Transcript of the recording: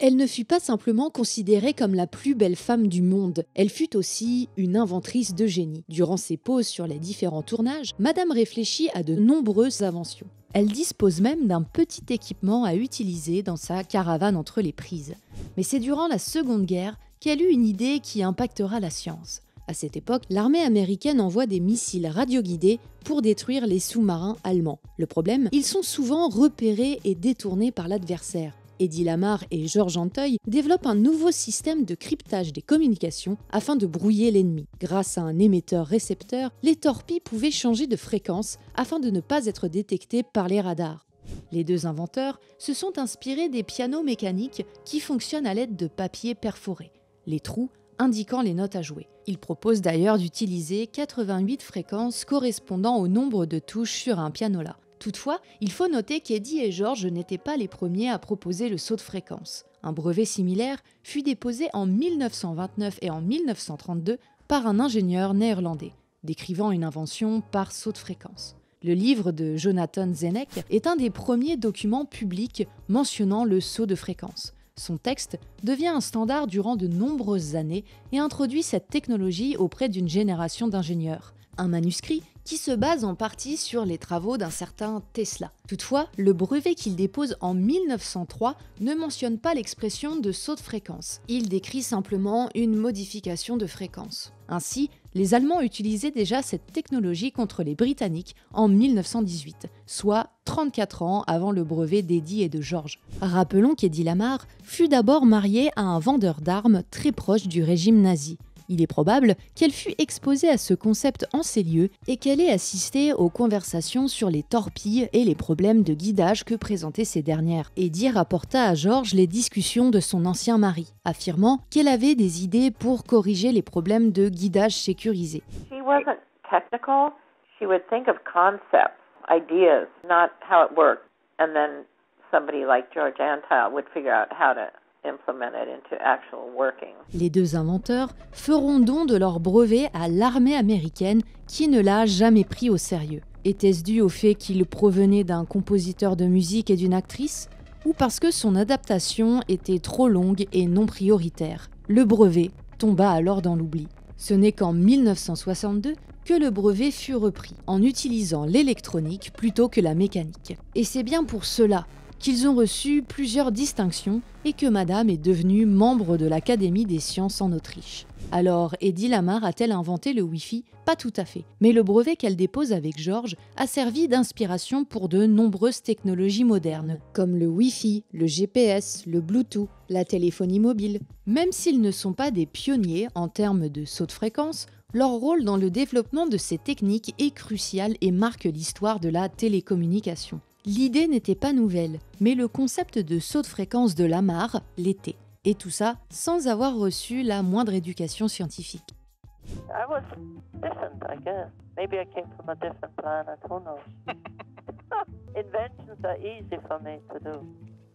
Elle ne fut pas simplement considérée comme la plus belle femme du monde, elle fut aussi une inventrice de génie. Durant ses pauses sur les différents tournages, Madame réfléchit à de nombreuses inventions. Elle dispose même d'un petit équipement à utiliser dans sa caravane entre les prises. Mais c'est durant la Seconde Guerre qu'elle eut une idée qui impactera la science. À cette époque, l'armée américaine envoie des missiles radioguidés pour détruire les sous-marins allemands. Le problème, ils sont souvent repérés et détournés par l'adversaire. Eddie Lamarr et Georges Anteuil développent un nouveau système de cryptage des communications afin de brouiller l'ennemi. Grâce à un émetteur-récepteur, les torpilles pouvaient changer de fréquence afin de ne pas être détectées par les radars. Les deux inventeurs se sont inspirés des pianos mécaniques qui fonctionnent à l'aide de papier perforé, les trous indiquant les notes à jouer. Ils proposent d'ailleurs d'utiliser 88 fréquences correspondant au nombre de touches sur un pianola. Toutefois, il faut noter qu'Eddie et Georges n'étaient pas les premiers à proposer le saut de fréquence. Un brevet similaire fut déposé en 1929 et en 1932 par un ingénieur néerlandais, décrivant une invention par saut de fréquence. Le livre de Jonathan Zenneck est un des premiers documents publics mentionnant le saut de fréquence. Son texte devient un standard durant de nombreuses années et introduit cette technologie auprès d'une génération d'ingénieurs. Un manuscrit qui se base en partie sur les travaux d'un certain Tesla. Toutefois, le brevet qu'il dépose en 1903 ne mentionne pas l'expression de saut de fréquence. Il décrit simplement une modification de fréquence. Ainsi, les Allemands utilisaient déjà cette technologie contre les Britanniques en 1918, soit 34 ans avant le brevet d'Eddie et de Georges. Rappelons qu'Eddie Lamarr fut d'abord marié à un vendeur d'armes très proche du régime nazi. Il est probable qu'elle fût exposée à ce concept en ces lieux et qu'elle ait assisté aux conversations sur les torpilles et les problèmes de guidage que présentaient ces dernières. Eddie rapporta à Georges les discussions de son ancien mari, affirmant qu'elle avait des idées pour corriger les problèmes de guidage sécurisé. She wasn't technical. She would think of concepts, ideas, not how it worked. And then somebody like George Antheil would figure out how to implement it into actual working. Les deux inventeurs feront don de leur brevet à l'armée américaine qui ne l'a jamais pris au sérieux. Était-ce dû au fait qu'il provenait d'un compositeur de musique et d'une actrice, ou parce que son adaptation était trop longue et non prioritaire? Le brevet tomba alors dans l'oubli. Ce n'est qu'en 1962 que le brevet fut repris, en utilisant l'électronique plutôt que la mécanique. Et c'est bien pour cela qu'ils ont reçu plusieurs distinctions et que Madame est devenue membre de l'Académie des sciences en Autriche. Alors, Eddie Lamarr a-t-elle inventé le Wi-Fi? Pas tout à fait. Mais le brevet qu'elle dépose avec Georges a servi d'inspiration pour de nombreuses technologies modernes, comme le Wi-Fi, le GPS, le Bluetooth, la téléphonie mobile. Même s'ils ne sont pas des pionniers en termes de saut de fréquence, leur rôle dans le développement de ces techniques est crucial et marque l'histoire de la télécommunication. L'idée n'était pas nouvelle, mais le concept de saut de fréquence de Lamarr l'était. Et tout ça sans avoir reçu la moindre éducation scientifique. I was different, I guess. Maybe I came from a different planet, who knows? Inventions are easy for me to do.